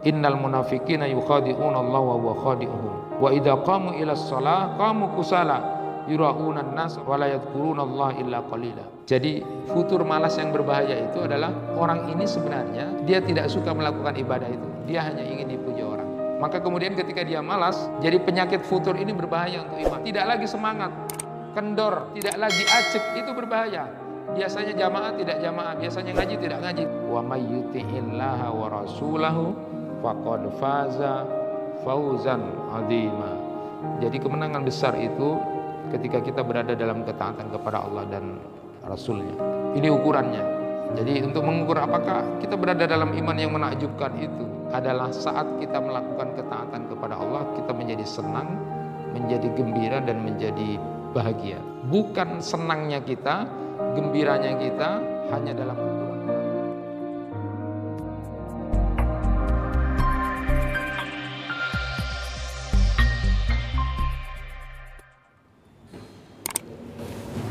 Innal munafiqina yukhadi'una Allah wa huwa khadi'uhum. Wa idza qamu ila shalah qamu kusala yura'una an-nas wa la yadhkuruna Allah illa qalila. Jadi futur malas yang berbahaya itu adalah orang ini sebenarnya dia tidak suka melakukan ibadah itu. Dia hanya ingin dipuji orang. Maka kemudian ketika dia malas, jadi penyakit futur ini berbahaya untuk iman. Tidak lagi semangat, kendor, tidak lagi acek, itu berbahaya. Biasanya jamaah tidak jamaah, biasanya ngaji tidak ngaji. Wa may yuti'illaha wa rasulahu faqad faza fauzan 'azima. Jadi kemenangan besar itu ketika kita berada dalam ketaatan kepada Allah dan Rasulnya. Ini ukurannya. Jadi untuk mengukur apakah kita berada dalam iman yang menakjubkan itu adalah saat kita melakukan ketaatan kepada Allah, kita menjadi senang, menjadi gembira dan menjadi bahagia. Bukan senangnya kita, gembiranya kita hanya dalam ukuran.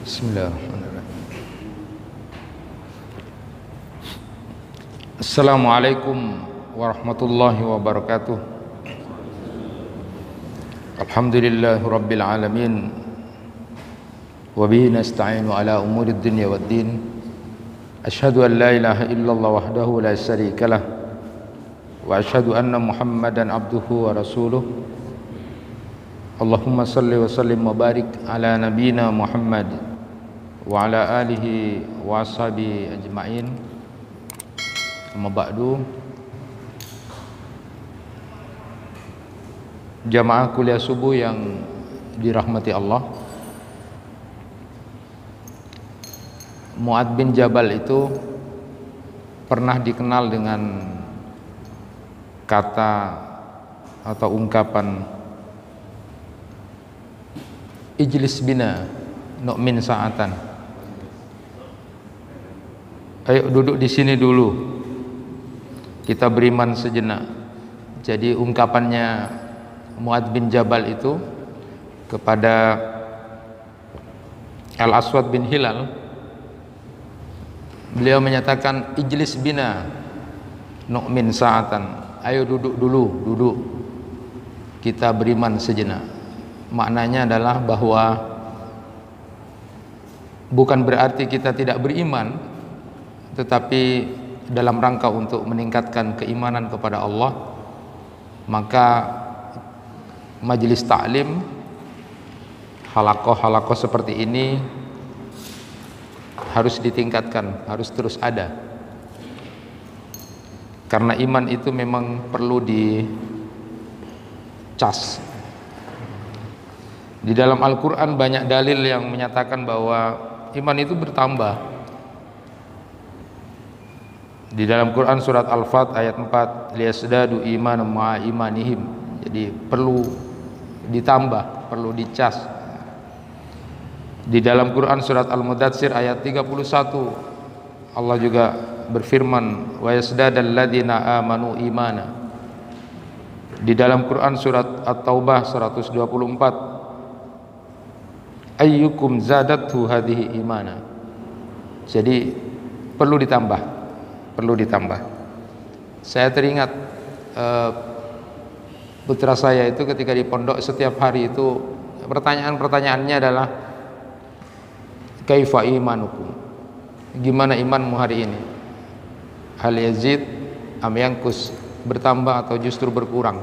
Bismillahirrahmanirrahim. Assalamualaikum warahmatullahi wabarakatuh. Alhamdulillahi rabbil alamin. Wa bihi nasta'inu ala umurid dunya waddin. Asyhadu an la ilaha illallah wahdahu la syarikalah. Wa asyhadu anna Muhammadan abduhu wa rasuluh. Allahumma salli wa sallim wa barik ala nabiyyina Muhammad wa ala alihi wa ashabihi ajma'in. Amma ba'du. Jamaah kuliah subuh yang dirahmati Allah, Mu'adz bin Jabal itu pernah dikenal dengan kata atau ungkapan ijlis bina nu'min sa'atan. Ayo duduk di sini dulu, kita beriman sejenak. Jadi ungkapannya Mu'adz bin Jabal itu kepada Al-Aswad bin Hilal, beliau menyatakan ijlis bina nu'min sa'atan. Ayo duduk dulu, duduk, kita beriman sejenak. Maknanya adalah bahwa bukan berarti kita tidak beriman, tetapi dalam rangka untuk meningkatkan keimanan kepada Allah, maka majelis taklim, halakoh-halakoh seperti ini harus ditingkatkan, harus terus ada. Karena iman itu memang perlu dicas. Di dalam Al-Quran banyak dalil yang menyatakan bahwa iman itu bertambah. Di dalam Quran surat Al-Fat ayat 4, liyasdadu imanan ma'a imanihim. Jadi perlu ditambah, perlu dicas. Di dalam Quran surat Al-Mudatsir ayat 31, Allah juga berfirman, wa yasdadal ladzina amanu imana. Di dalam Quran surat At-Taubah 124, ayyukum zadathu hadhihi imana. Jadi perlu ditambah, perlu ditambah. Saya teringat putra saya itu ketika di pondok setiap hari itu pertanyaan-pertanyaannya adalah kaifa imanukum, gimana imanmu hari ini, hal yazid am yanqus, bertambah atau justru berkurang.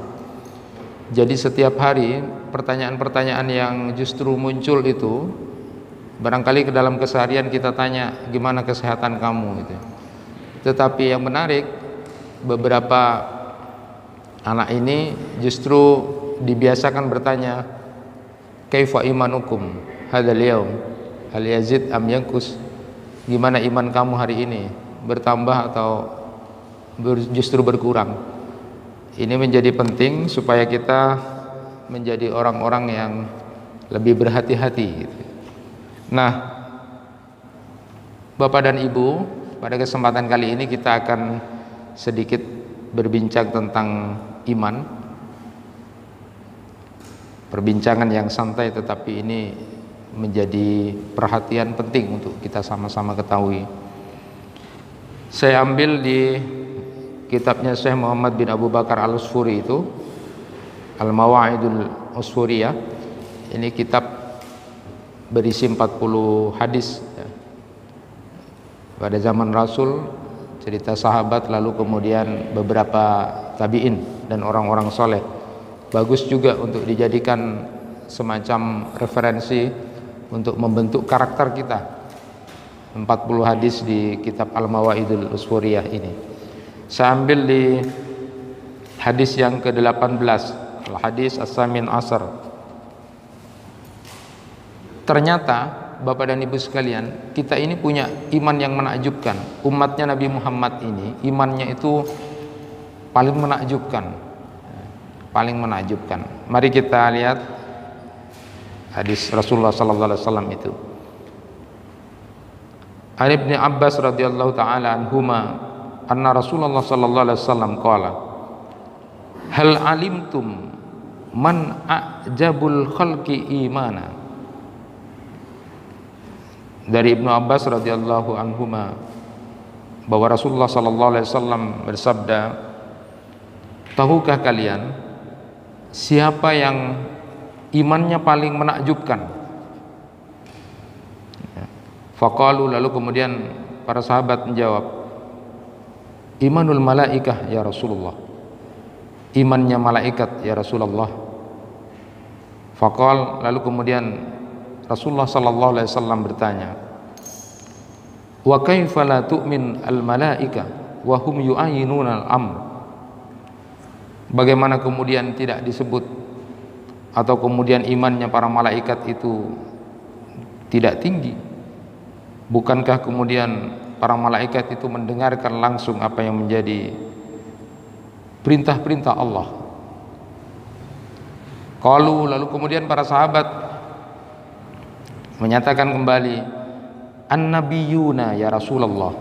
Jadi setiap hari pertanyaan-pertanyaan yang justru muncul itu barangkali ke dalam keseharian kita tanya gimana kesehatan kamu gitu. Tetapi yang menarik, beberapa anak ini justru dibiasakan bertanya kaifa imanukum hadzal yaum hal yazid am yanqus, gimana iman kamu hari ini, bertambah atau justru berkurang. Ini menjadi penting supaya kita menjadi orang-orang yang lebih berhati-hati gitu. Nah, Bapak dan Ibu, pada kesempatan kali ini kita akan sedikit berbincang tentang iman. Perbincangan yang santai tetapi ini menjadi perhatian penting untuk kita sama-sama ketahui. Saya ambil di kitabnya Syekh Muhammad bin Abu Bakar Al-Usfuri itu, Al-Mawa'idul Usfuriyah. Ini kitab berisi 40 hadis ya. Pada zaman Rasul, cerita sahabat, lalu kemudian beberapa tabi'in dan orang-orang soleh. Bagus juga untuk dijadikan semacam referensi untuk membentuk karakter kita. 40 hadis di kitab Al-Mawa'idul Usfuriyah ini. Saya ambil di hadis yang ke-18, Al-Hadis As-Samin Asar. Ternyata Bapak dan Ibu sekalian, kita ini punya iman yang menakjubkan. Umatnya Nabi Muhammad ini imannya itu paling menakjubkan. Paling menakjubkan. Mari kita lihat hadis Rasulullah sallallahu alaihi wasallam itu. An Ibnu Abbas radhiyallahu taala anhuma anna Rasulullah sallallahu alaihi wasallam qala hal alimtum man a'jabul khalqi imana. Dari Ibnu Abbas radhiyallahu anhuma bahwa Rasulullah sallallahu alaihi wasallam bersabda, tahukah kalian siapa yang imannya paling menakjubkan? Faqalu, lalu kemudian para sahabat menjawab, imanul malaikah ya Rasulullah, imannya malaikat ya Rasulullah. Faqal, lalu kemudian Rasulullah sallallahu alaihi wasallam bertanya, wa kaifa la tu'min al malaika wa hum yu'ayinuna al amr. Bagaimana kemudian tidak disebut atau kemudian imannya para malaikat itu tidak tinggi? Bukankah kemudian para malaikat itu mendengarkan langsung apa yang menjadi perintah-perintah Allah? Qalu, lalu kemudian para sahabat menyatakan kembali, an-nabiyuna ya Rasulullah.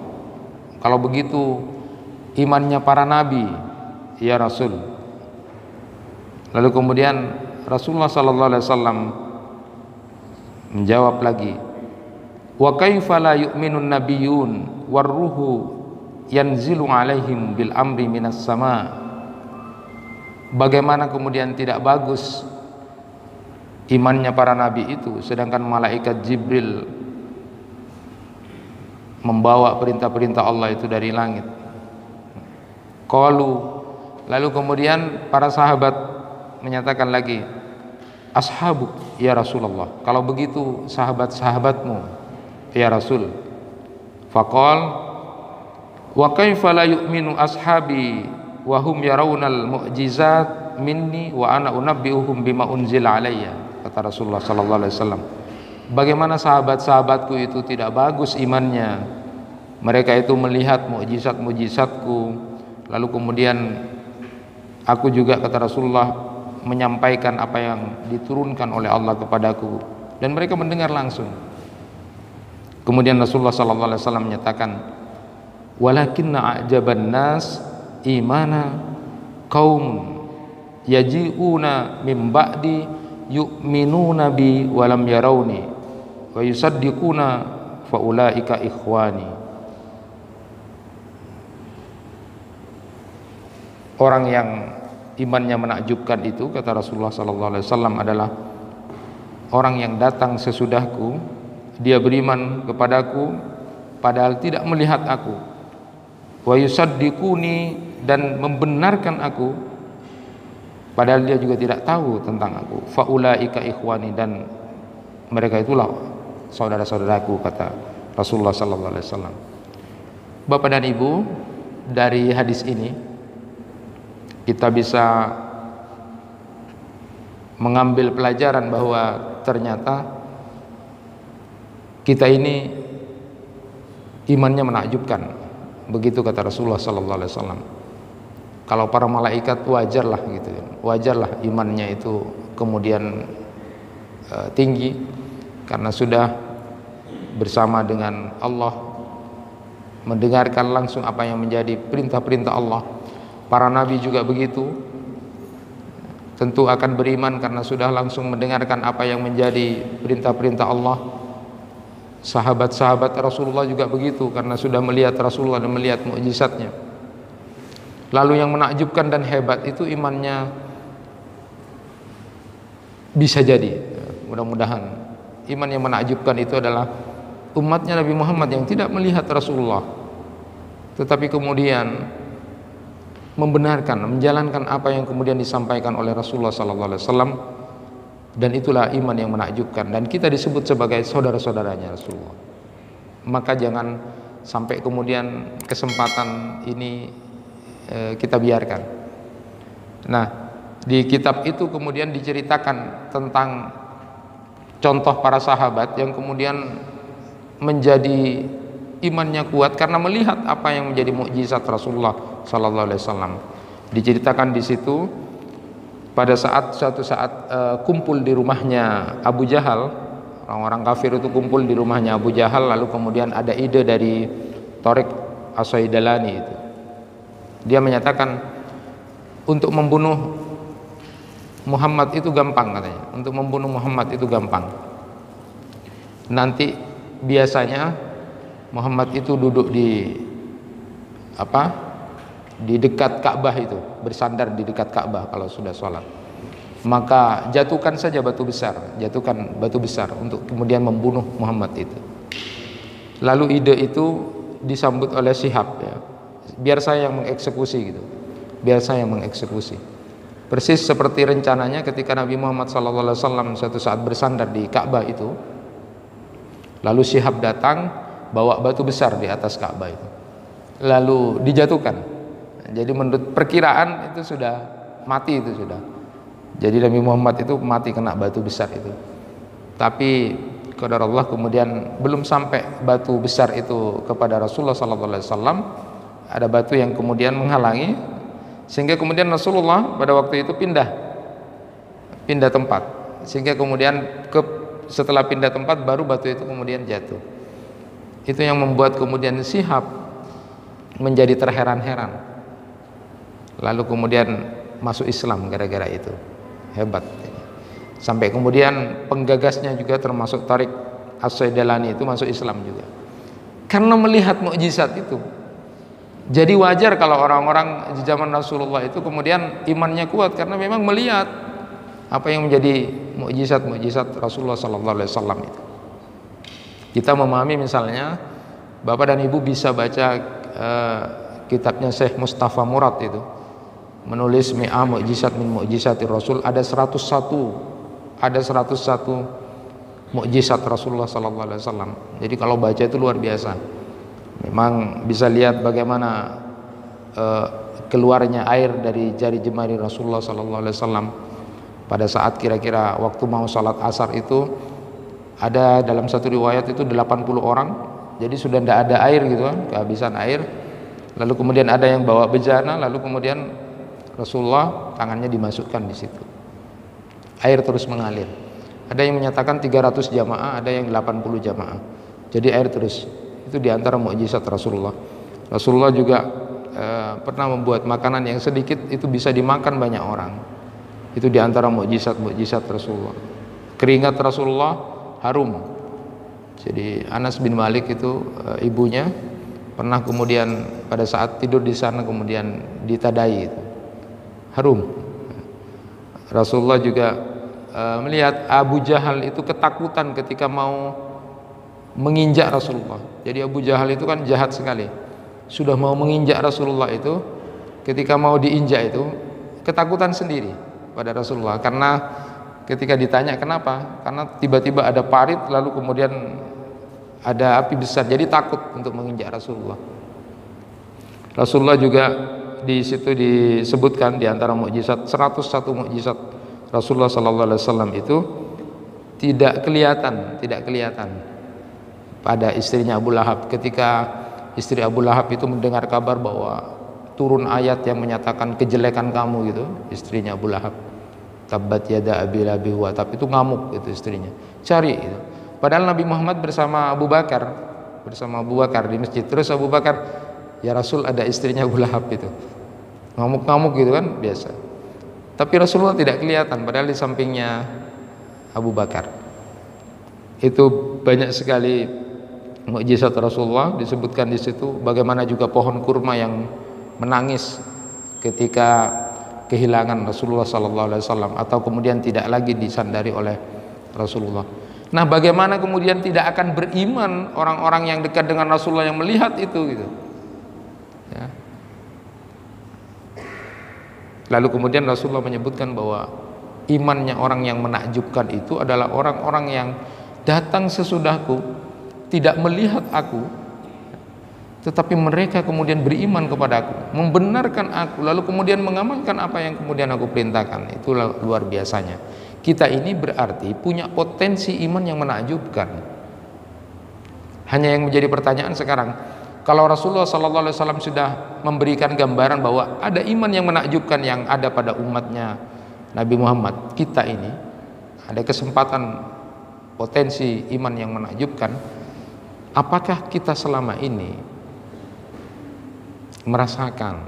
Kalau begitu imannya para nabi ya Rasul. Lalu kemudian Rasulullah sallallahu alaihi wasallam menjawab lagi, wa kaifa la yu'minun nabiyyun warruhu yanzilu alaihim bil amri minas sama. Bagaimana kemudian tidak bagus imannya para nabi itu, sedangkan malaikat Jibril membawa perintah-perintah Allah itu dari langit. Qalu, lalu kemudian para sahabat menyatakan lagi, ashabuk ya Rasulullah, kalau begitu sahabat-sahabatmu ya Rasul. Faqal, wa kaifa la yu'minu ashabi wa hum yarawnal mu'jizat minni wa ana unabbi'uhum bima unzila alayya. Kata Rasulullah sallallahu alaihi wasallam, bagaimana sahabat-sahabatku itu tidak bagus imannya, mereka itu melihat mukjizat-mukjizatku, lalu kemudian aku juga, kata Rasulullah, menyampaikan apa yang diturunkan oleh Allah kepadaku, dan mereka mendengar langsung. Kemudian Rasulullah sallallahu alaihi wasallam menyatakan, walakinna a'jaban nas imana qaum yaji'una min ba'di yu'minuna bi walam yarawni wa yusaddiquna fa ulaika ikhwani. Orang yang imannya menakjubkan itu, kata Rasulullah sallallahu alaihi wasallam, adalah orang yang datang sesudahku, dia beriman kepadaku padahal tidak melihat aku, wa yusaddiquni, dan membenarkan aku padahal dia juga tidak tahu tentang aku, faulaika ikhwani, dan mereka itulah saudara-saudaraku, kata Rasulullah sallallahu alaihi wasallam. Bapak dan Ibu, dari hadis ini kita bisa mengambil pelajaran bahwa ternyata kita ini imannya menakjubkan. Begitu kata Rasulullah sallallahu alaihi wasallam. Kalau para malaikat wajarlah gitu, wajarlah imannya itu kemudian tinggi karena sudah bersama dengan Allah, mendengarkan langsung apa yang menjadi perintah-perintah Allah. Para nabi juga begitu, tentu akan beriman karena sudah langsung mendengarkan apa yang menjadi perintah-perintah Allah. Sahabat-sahabat Rasulullah juga begitu karena sudah melihat Rasulullah dan melihat mukjizatnya. Lalu yang menakjubkan dan hebat itu imannya bisa jadi, mudah-mudahan iman yang menakjubkan itu adalah umatnya Nabi Muhammad yang tidak melihat Rasulullah, tetapi kemudian membenarkan, menjalankan apa yang kemudian disampaikan oleh Rasulullah SAW, dan itulah iman yang menakjubkan, dan kita disebut sebagai saudara-saudaranya Rasulullah. Maka jangan sampai kemudian kesempatan ini kita biarkan. Nah, di kitab itu kemudian diceritakan tentang contoh para sahabat yang kemudian menjadi imannya kuat karena melihat apa yang menjadi mukjizat Rasulullah sallallahu alaihi wasallam. Diceritakan di situ pada suatu saat kumpul di rumahnya Abu Jahal, orang-orang kafir itu kumpul di rumahnya Abu Jahal, lalu kemudian ada ide dari Tariq As-Saidalani itu. Dia menyatakan untuk membunuh Muhammad itu gampang katanya. Untuk membunuh Muhammad itu gampang. Nanti biasanya Muhammad itu duduk di dekat Ka'bah itu, bersandar di dekat Ka'bah kalau sudah sholat. Maka jatuhkan saja batu besar, jatuhkan batu besar untuk kemudian membunuh Muhammad itu. Lalu ide itu disambut oleh Syihab, ya. Biar saya yang mengeksekusi gitu. Biar saya yang mengeksekusi. Persis seperti rencananya ketika Nabi Muhammad SAW suatu saat bersandar di Ka'bah itu. Lalu Syihab datang bawa batu besar di atas Ka'bah itu. Lalu dijatuhkan. Jadi menurut perkiraan itu sudah mati itu sudah. Jadi Nabi Muhammad itu mati kena batu besar itu. Tapi qadar Allah kemudian belum sampai batu besar itu kepada Rasulullah SAW. Ada batu yang kemudian menghalangi, sehingga kemudian Rasulullah pada waktu itu pindah tempat, sehingga kemudian setelah pindah tempat baru batu itu kemudian jatuh. Itu yang membuat kemudian Syihab menjadi terheran-heran, lalu kemudian masuk Islam gara-gara itu. Hebat. Sampai kemudian penggagasnya juga termasuk Tariq As-Saidalani itu masuk Islam juga karena melihat mukjizat itu. Jadi wajar kalau orang-orang di zaman Rasulullah itu kemudian imannya kuat karena memang melihat apa yang menjadi mukjizat Rasulullah SAW itu. Kita memahami misalnya, Bapak dan Ibu bisa baca kitabnya Syekh Mustafa Murad itu, menulis Mi'ah Mukjizat min Mukjizatir Rasul. Ada 101 mukjizat Rasulullah SAW. Jadi kalau baca itu luar biasa. Memang bisa lihat bagaimana keluarnya air dari jari jemari Rasulullah SAW pada saat kira-kira waktu mau salat asar itu. Ada dalam satu riwayat itu 80 orang, jadi sudah tidak ada air gitu kan, kehabisan air. Lalu kemudian ada yang bawa bejana, lalu kemudian Rasulullah tangannya dimasukkan di situ, air terus mengalir. Ada yang menyatakan 300 jamaah, ada yang 80 jamaah, jadi air terus. Itu diantara mukjizat Rasulullah. Rasulullah juga pernah membuat makanan yang sedikit itu bisa dimakan banyak orang. Itu diantara mukjizat Rasulullah. Keringat Rasulullah harum. Jadi Anas bin Malik itu ibunya pernah kemudian pada saat tidur di sana kemudian ditadai itu. Harum. Rasulullah juga melihat Abu Jahal itu ketakutan ketika mau menginjak Rasulullah. Jadi Abu Jahal itu kan jahat sekali. Sudah mau menginjak Rasulullah itu, ketika mau diinjak itu ketakutan sendiri pada Rasulullah. Karena ketika ditanya kenapa? Karena tiba-tiba ada parit lalu kemudian ada api besar. Jadi takut untuk menginjak Rasulullah. Rasulullah juga di situ disebutkan di antara mukjizat 101 mukjizat Rasulullah SAW itu tidak kelihatan pada istrinya Abu Lahab. Ketika istri Abu Lahab itu mendengar kabar bahwa turun ayat yang menyatakan kejelekan kamu gitu, istrinya Abu Lahab, tabbat yada abi labi wa tab, itu ngamuk itu istrinya, cari gitu. Padahal Nabi Muhammad bersama Abu Bakar di masjid. Terus Abu Bakar, ya Rasul ada istrinya Abu Lahab itu, ngamuk-ngamuk gitu kan biasa. Tapi Rasulullah tidak kelihatan, padahal di sampingnya Abu Bakar. Itu banyak sekali mukjizat Rasulullah disebutkan di situ. Bagaimana juga pohon kurma yang menangis ketika kehilangan Rasulullah SAW atau kemudian tidak lagi disandari oleh Rasulullah. Nah, bagaimana kemudian tidak akan beriman orang-orang yang dekat dengan Rasulullah yang melihat itu gitu. Ya. Lalu kemudian Rasulullah menyebutkan bahwa imannya orang yang menakjubkan itu adalah orang-orang yang datang sesudahku, tidak melihat aku, tetapi mereka kemudian beriman kepada aku, membenarkan aku, lalu kemudian mengamalkan apa yang kemudian aku perintahkan. Itulah luar biasanya. Kita ini berarti punya potensi iman yang menakjubkan. Hanya yang menjadi pertanyaan sekarang, kalau Rasulullah SAW sudah memberikan gambaran bahwa ada iman yang menakjubkan yang ada pada umatnya Nabi Muhammad, kita ini ada kesempatan potensi iman yang menakjubkan. Apakah kita selama ini merasakan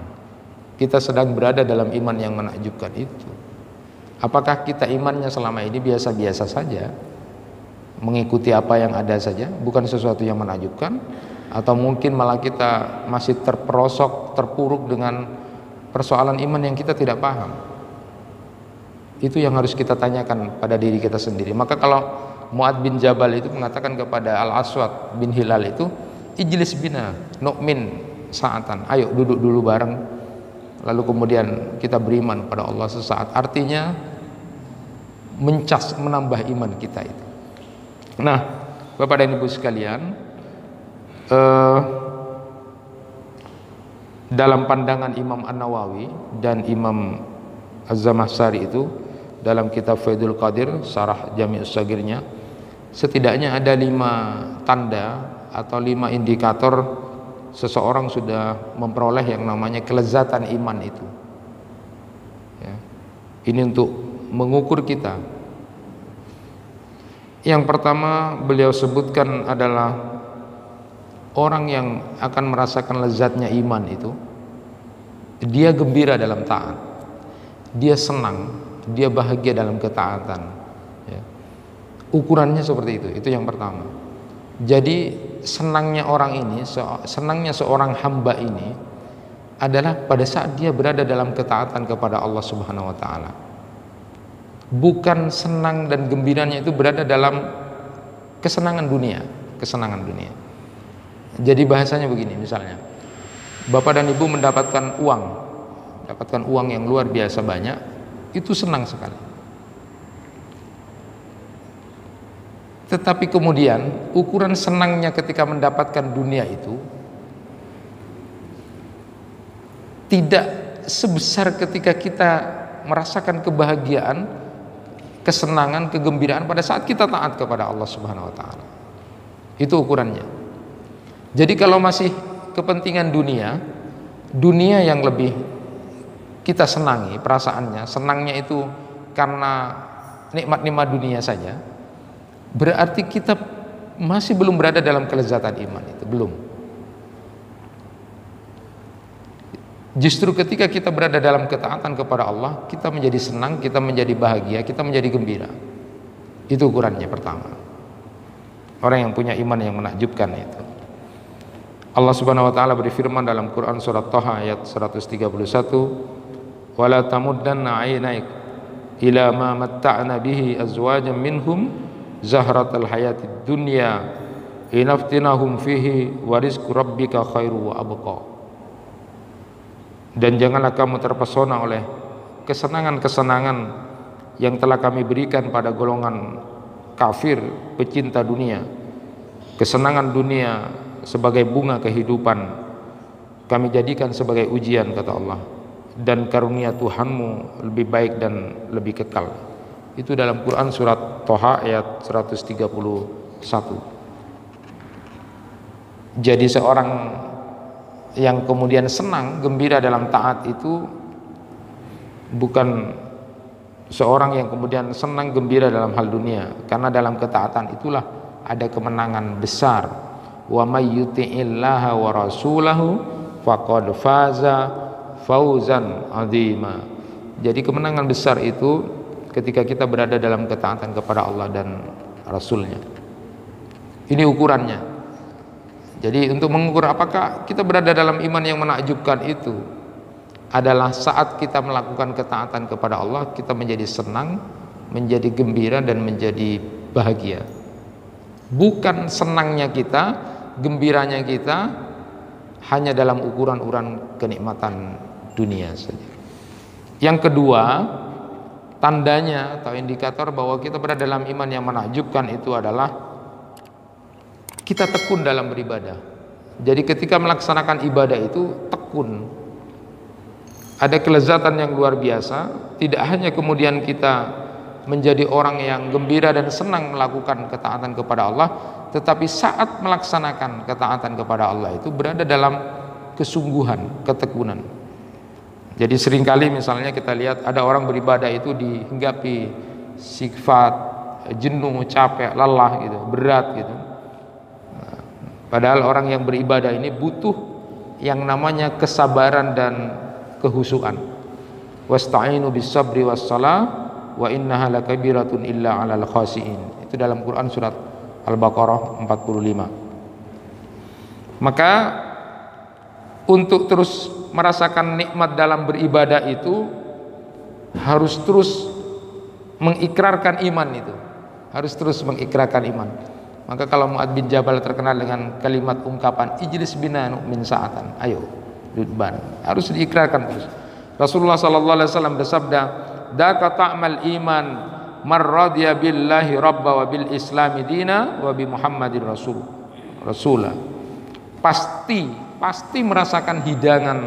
kita sedang berada dalam iman yang menakjubkan itu? Apakah kita imannya selama ini biasa-biasa saja, mengikuti apa yang ada saja, bukan sesuatu yang menakjubkan, atau mungkin malah kita masih terperosok, terpuruk dengan persoalan iman yang kita tidak paham? Itu yang harus kita tanyakan pada diri kita sendiri. Maka kalau Mu'ad bin Jabal itu mengatakan kepada Al-Aswad bin Hilal itu, ijlis bina nu'min sa'atan, ayo duduk dulu bareng, lalu kemudian kita beriman pada Allah sesaat. Artinya menambah iman kita itu. Nah, Bapak dan Ibu sekalian, dalam pandangan Imam An-Nawawi dan Imam Az-Zamakhsyari itu dalam kitab Faidul Qadir Syarah Jami' As-Saghirnya, setidaknya ada 5 tanda atau 5 indikator seseorang sudah memperoleh yang namanya kelezatan iman itu. Ya. Ini untuk mengukur kita. Yang pertama beliau sebutkan adalah orang yang akan merasakan lezatnya iman itu, dia gembira dalam taat, dia senang, dia bahagia dalam ketaatan. Ya. Ukurannya seperti itu yang pertama. Jadi senangnya orang ini, senangnya seorang hamba ini adalah pada saat dia berada dalam ketaatan kepada Allah Subhanahu wa taala. Bukan senang dan gembiranya itu berada dalam kesenangan dunia. Jadi bahasanya begini, misalnya Bapak dan Ibu mendapatkan uang yang luar biasa banyak, itu senang sekali. Tetapi kemudian ukuran senangnya ketika mendapatkan dunia itu tidak sebesar ketika kita merasakan kebahagiaan, kesenangan, kegembiraan pada saat kita taat kepada Allah Subhanahu wa taala. Itu ukurannya. Jadi kalau masih kepentingan dunia yang lebih kita senangi, perasaannya, senangnya itu karena nikmat-nikmat dunia saja, berarti kita masih belum berada dalam kelezatan iman itu, belum. Justru ketika kita berada dalam ketaatan kepada Allah, kita menjadi senang, kita menjadi bahagia, kita menjadi gembira. Itu ukurannya pertama. Orang yang punya iman yang menakjubkan itu. Allah Subhanahu wa taala berfirman dalam Quran surat Thaha ayat 131, "Wala tamuddanna 'ainaik ila ma matta'na bihi azwajan minhum zahratal hayatid dunya inaftinahum fihi wa rizqu rabbika khairu wa abqa." Dan janganlah kamu terpesona oleh kesenangan-kesenangan yang telah kami berikan pada golongan kafir pecinta dunia. Kesenangan dunia sebagai bunga kehidupan kami jadikan sebagai ujian, kata Allah, dan karunia Tuhanmu lebih baik dan lebih kekal. Itu dalam Quran surat Thaha ayat 131. Jadi seorang yang kemudian senang, gembira dalam taat itu bukan seorang yang kemudian senang gembira dalam hal dunia, karena dalam ketaatan itulah ada kemenangan besar. Wa may yuti'illaha wa rasulahu faqad faza fauzan azima. Jadi kemenangan besar itu ketika kita berada dalam ketaatan kepada Allah dan Rasulnya. Ini ukurannya. Jadi untuk mengukur apakah kita berada dalam iman yang menakjubkan itu adalah saat kita melakukan ketaatan kepada Allah, kita menjadi senang, menjadi gembira, dan menjadi bahagia. Bukan senangnya kita, gembiranya kita hanya dalam ukuran-ukuran kenikmatan dunia saja. Yang kedua, tandanya atau indikator bahwa kita berada dalam iman yang menakjubkan itu adalah kita tekun dalam beribadah. Jadi ketika melaksanakan ibadah itu tekun. Ada kelezatan yang luar biasa. Tidak hanya kemudian kita menjadi orang yang gembira dan senang melakukan ketaatan kepada Allah, tetapi saat melaksanakan ketaatan kepada Allah itu berada dalam kesungguhan, ketekunan. Jadi seringkali misalnya kita lihat ada orang beribadah itu dihinggapi sifat jenuh, capek, lelah gitu, berat gitu. Padahal orang yang beribadah ini butuh yang namanya kesabaran dan kehusuan. Wasta'inu bis-sabri was-shalah wa innaha lakabiratun illa 'alal khashiin. Itu dalam Quran surat Al-Baqarah 45. Maka untuk terus merasakan nikmat dalam beribadah itu harus terus mengikrarkan iman itu. Harus terus mengikrarkan iman. Maka kalau Mu'adz bin Jabal terkenal dengan kalimat ungkapan ijlis bina nu'min sa'atan. Ayo Dudban, harus diikrarkan terus. Rasulullah sallallahu alaihi wasallam bersabda, "Daka ta'mal iman man radiya billahi rabba wa bil islami dina wa bi Muhammadin rasula." Pasti merasakan hidangan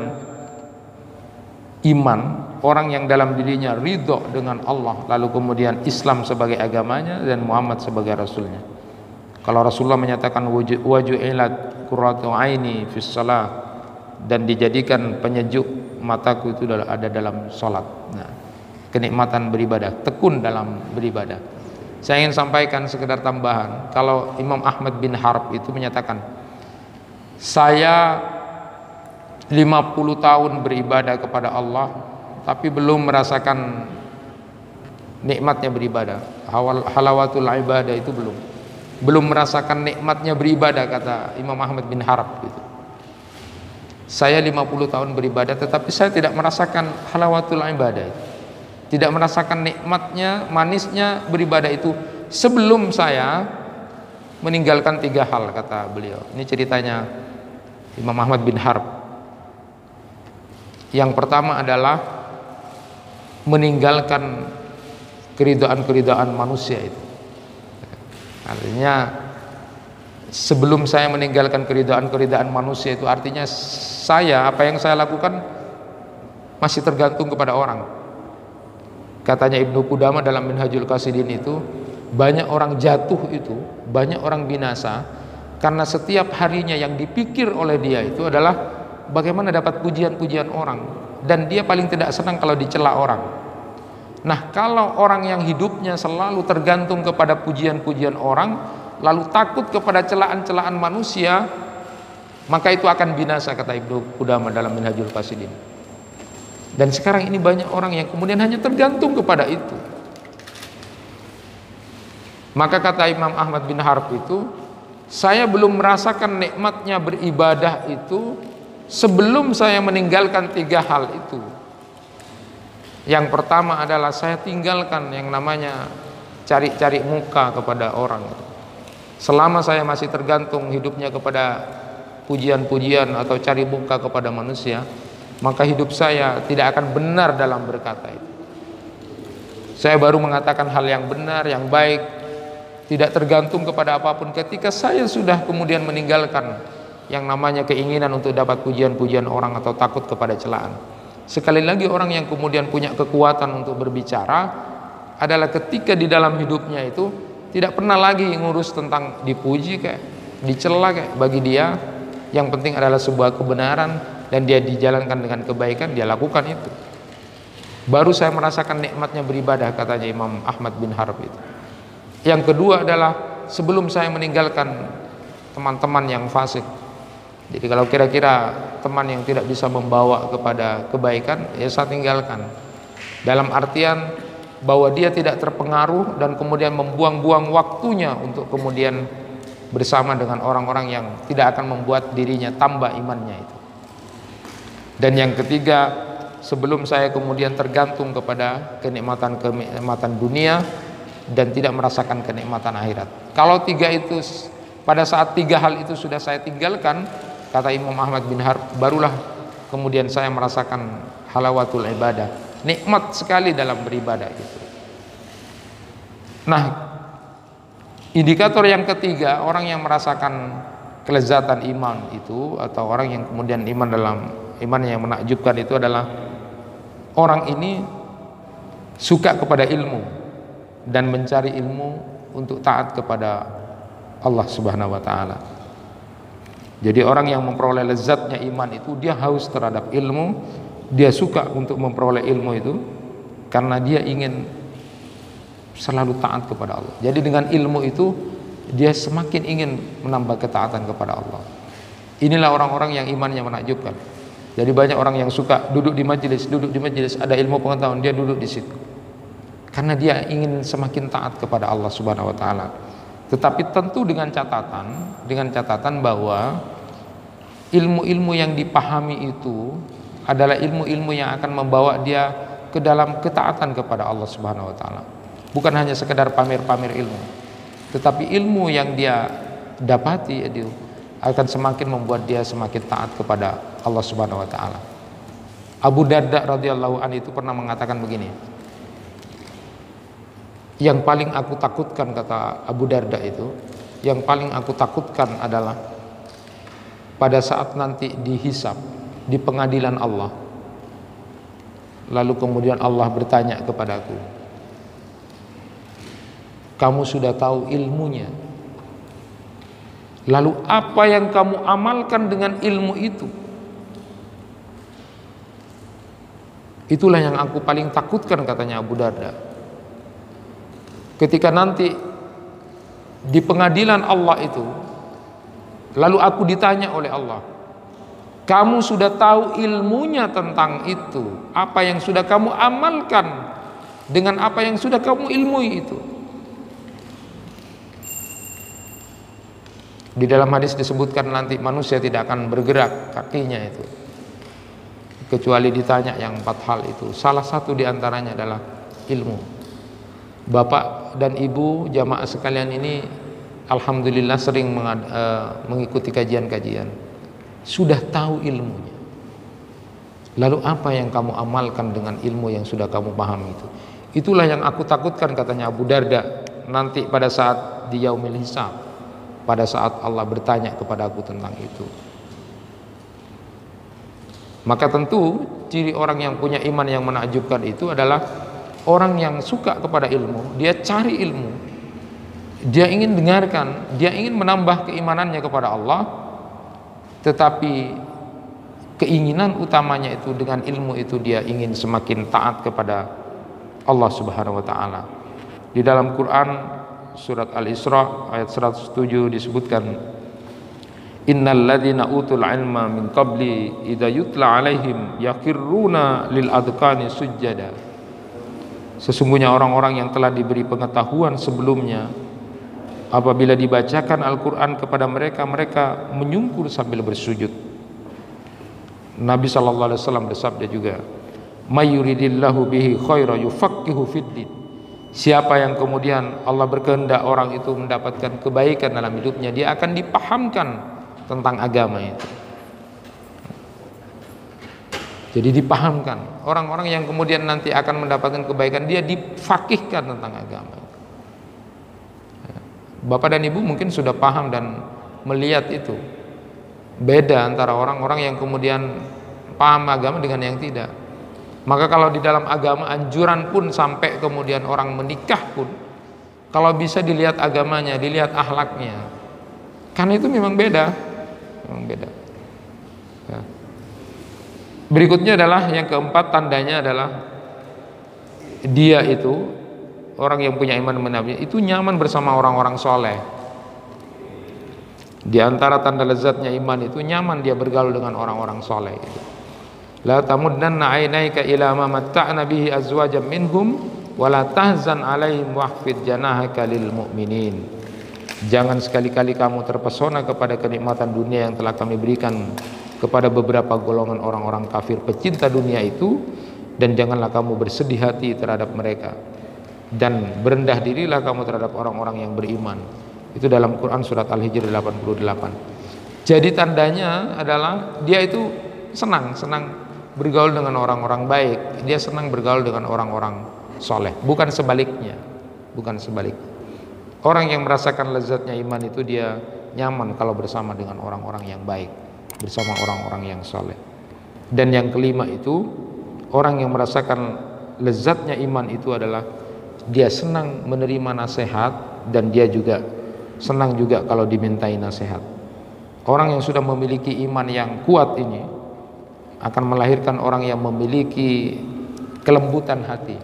iman orang yang dalam dirinya ridho dengan Allah, lalu kemudian Islam sebagai agamanya dan Muhammad sebagai rasulnya. Kalau Rasulullah menyatakan waju'ilat qurratu aini fis shalah, dan dijadikan penyejuk mataku itu ada dalam sholat. Nah, kenikmatan beribadah, tekun dalam beribadah. Saya ingin sampaikan sekedar tambahan. Kalau Imam Ahmad bin Harb itu menyatakan, saya 50 tahun beribadah kepada Allah tapi belum merasakan nikmatnya beribadah. Halawatul ibadah itu belum merasakan nikmatnya beribadah, kata Imam Ahmad bin Harb gitu. Saya 50 tahun beribadah tetapi saya tidak merasakan halawatul ibadah, tidak merasakan nikmatnya, manisnya beribadah itu sebelum saya meninggalkan 3 hal, kata beliau. Ini ceritanya Imam Ahmad bin Harb. Yang pertama adalah meninggalkan keridhaan manusia itu. Artinya sebelum saya meninggalkan keridhaan manusia itu artinya saya, apa yang saya lakukan masih tergantung kepada orang. Katanya Ibnu Qudamah dalam Minhajul Qasidin itu, banyak orang jatuh itu, banyak orang binasa karena setiap harinya yang dipikir oleh dia itu adalah bagaimana dapat pujian-pujian orang, dan dia paling tidak senang kalau dicela orang. Nah, kalau orang yang hidupnya selalu tergantung kepada pujian-pujian orang, lalu takut kepada celaan-celaan manusia, maka itu akan binasa, kata Ibnu Qudamah dalam Minhajul Qasidin. Dan sekarang ini banyak orang yang kemudian hanya tergantung kepada itu. Maka kata Imam Ahmad bin Harb itu, saya belum merasakan nikmatnya beribadah itu sebelum saya meninggalkan 3 hal itu. Yang pertama adalah saya tinggalkan yang namanya cari-cari muka kepada orang. Selama saya masih tergantung hidupnya kepada pujian-pujian atau cari muka kepada manusia, maka hidup saya tidak akan benar dalam berkata itu. Saya baru mengatakan hal yang benar, yang baik, tidak tergantung kepada apapun ketika saya sudah kemudian meninggalkan yang namanya keinginan untuk dapat pujian-pujian orang atau takut kepada celaan. Sekali lagi, orang yang kemudian punya kekuatan untuk berbicara adalah ketika di dalam hidupnya itu tidak pernah lagi ngurus tentang dipuji kayak dicela kayak, bagi dia yang penting adalah sebuah kebenaran dan dia dijalankan dengan kebaikan, dia lakukan itu. Baru saya merasakan nikmatnya beribadah, katanya Imam Ahmad bin Harb itu. Yang kedua adalah sebelum saya meninggalkan teman-teman yang fasik. Jadi kalau kira-kira teman yang tidak bisa membawa kepada kebaikan, ya saya tinggalkan. Dalam artian bahwa dia tidak terpengaruh dan kemudian membuang-buang waktunya untuk kemudian bersama dengan orang-orang yang tidak akan membuat dirinya tambah imannya itu. Dan yang ketiga, sebelum saya kemudian tergantung kepada kenikmatan dunia dan tidak merasakan kenikmatan akhirat. Kalau pada saat 3 hal itu sudah saya tinggalkan, kata Imam Ahmad bin Harb, barulah kemudian saya merasakan halawatul ibadah, nikmat sekali dalam beribadah itu. Nah, indikator yang ketiga, orang yang merasakan kelezatan iman itu, atau orang yang kemudian iman yang menakjubkan itu adalah orang ini suka kepada ilmu dan mencari ilmu untuk taat kepada Allah Subhanahu wa taala. Jadi orang yang memperoleh lezatnya iman itu, dia haus terhadap ilmu, dia suka untuk memperoleh ilmu itu karena dia ingin selalu taat kepada Allah. Jadi dengan ilmu itu dia semakin ingin menambah ketaatan kepada Allah. Inilah orang-orang yang imannya menakjubkan. Jadi banyak orang yang suka duduk di majelis, ada ilmu pengetahuan, dia duduk di situ karena dia ingin semakin taat kepada Allah Subhanahu wa taala. Tetapi tentu dengan catatan bahwa ilmu-ilmu yang dipahami itu adalah ilmu-ilmu yang akan membawa dia ke dalam ketaatan kepada Allah Subhanahu wa taala. Bukan hanya sekedar pamer-pamer ilmu, tetapi ilmu yang dia dapati itu akan semakin membuat dia semakin taat kepada Allah Subhanahu wa taala. Abu Darda radhiyallahu anhu itu pernah mengatakan begini, yang paling aku takutkan, kata Abu Darda itu, yang paling aku takutkan adalah pada saat nanti dihisab di pengadilan Allah, lalu kemudian Allah bertanya kepadaku, kamu sudah tahu ilmunya, lalu apa yang kamu amalkan dengan ilmu itu? Itulah yang aku paling takutkan, katanya Abu Darda. Ketika nanti di pengadilan Allah itu, lalu aku ditanya oleh Allah, kamu sudah tahu ilmunya tentang itu, apa yang sudah kamu amalkan dengan apa yang sudah kamu ilmui itu? Di dalam hadis disebutkan nanti manusia tidak akan bergerak kakinya itu kecuali ditanya yang 4 hal itu. Salah satu diantaranya adalah ilmu. Bapak dan ibu jamaah sekalian ini alhamdulillah sering mengikuti kajian-kajian, sudah tahu ilmunya. Lalu apa yang kamu amalkan dengan ilmu yang sudah kamu pahami itu? Itulah yang aku takutkan, katanya Abu Darda, nanti pada saat di yaumil hisab, pada saat Allah bertanya kepada aku tentang itu. Maka tentu ciri orang yang punya iman yang menakjubkan itu adalah orang yang suka kepada ilmu, dia cari ilmu, dia ingin dengarkan, dia ingin menambah keimanannya kepada Allah, tetapi keinginan utamanya itu dengan ilmu itu dia ingin semakin taat kepada Allah Subhanahu wa taala. Di dalam Quran surat Al-Isra ayat 107 disebutkan, innal ladzina utul ilma min qabli idza yutla alaihim yaqirruna lil adqani sujada. Sesungguhnya orang-orang yang telah diberi pengetahuan sebelumnya, apabila dibacakan Al-Quran kepada mereka, mereka menyungkur sambil bersujud. Nabi SAW bersabda juga, may yuridillahu bihi khaira yufaqihu fiddin. Siapa yang kemudian Allah berkehendak orang itu mendapatkan kebaikan dalam hidupnya, dia akan dipahamkan tentang agama itu. Jadi dipahamkan. Orang-orang yang kemudian nanti akan mendapatkan kebaikan, dia difakihkan tentang agama. Bapak dan ibu mungkin sudah paham dan melihat itu. Beda antara orang-orang yang kemudian paham agama dengan yang tidak. Maka kalau di dalam agama anjuran pun sampai kemudian orang menikah pun, kalau bisa dilihat agamanya, dilihat akhlaknya. Karena itu memang beda. Memang beda. Ya. Berikutnya adalah yang keempat, tandanya adalah dia itu orang yang punya iman menabi itu nyaman bersama orang-orang soleh. Di antara tanda lezatnya iman itu nyaman dia bergaul dengan orang-orang soleh itu. La tamuddanna 'ainaika ila ma matta'na bihi azwajan minhum wa la tahzan 'alaihim wahfid janahaka lil mu'minin. Jangan sekali-kali kamu terpesona kepada kenikmatan dunia yang telah kami berikan kepada beberapa golongan orang-orang kafir pecinta dunia itu, dan janganlah kamu bersedih hati terhadap mereka, dan berendah dirilah kamu terhadap orang-orang yang beriman. Itu dalam Quran surat Al-Hijr 88. Jadi tandanya adalah dia itu senang bergaul dengan orang-orang baik, dia senang bergaul dengan orang-orang soleh, bukan sebaliknya. Orang yang merasakan lezatnya iman itu dia nyaman kalau bersama dengan orang-orang yang baik, bersama orang-orang yang soleh. Dan yang kelima itu, orang yang merasakan lezatnya iman itu adalah dia senang menerima nasihat, dan dia juga senang juga kalau dimintai nasihat. Orang yang sudah memiliki iman yang kuat ini akan melahirkan orang yang memiliki kelembutan hati.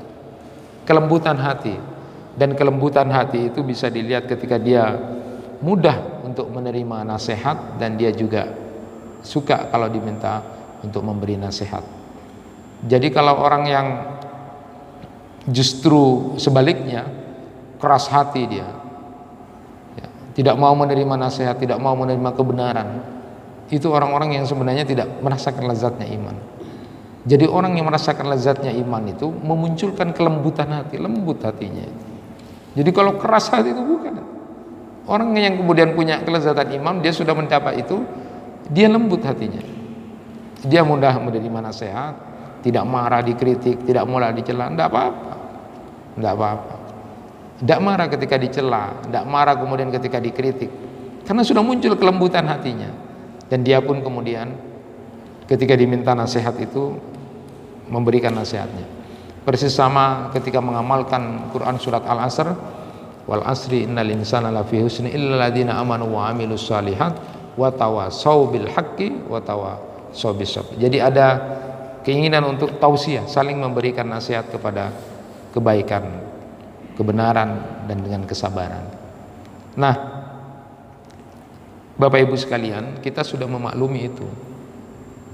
Dan kelembutan hati itu bisa dilihat ketika dia mudah untuk menerima nasihat, dan dia juga suka kalau diminta untuk memberi nasihat. Jadi kalau orang yang justru sebaliknya, keras hati dia, tidak mau menerima nasihat, tidak mau menerima kebenaran, itu orang-orang yang sebenarnya tidak merasakan lezatnya iman. Jadi orang yang merasakan lezatnya iman itu memunculkan kelembutan hati, lembut hatinya. Jadi kalau keras hati itu bukan. Orang yang kemudian punya kelezatan iman, dia sudah mencapai itu, dia lembut hatinya. Dia mudah menerima nasihat, tidak marah dikritik, tidak mudah dicela, tidak apa-apa. Tidak marah ketika dicela, tidak marah kemudian ketika dikritik, karena sudah muncul kelembutan hatinya. Dan dia pun kemudian ketika diminta nasihat itu memberikan nasihatnya. Persis sama ketika mengamalkan Quran surat Al-Asr, wal asri innal insana lafi husni illa alladziina amanu wa amilus shalihat wa tawassaw bil haqqi wa tawassaw bis sabr. Jadi ada keinginan untuk tausiah, saling memberikan nasihat kepada kebaikan, kebenaran, dan dengan kesabaran. Nah, Bapak Ibu sekalian, kita sudah memaklumi itu,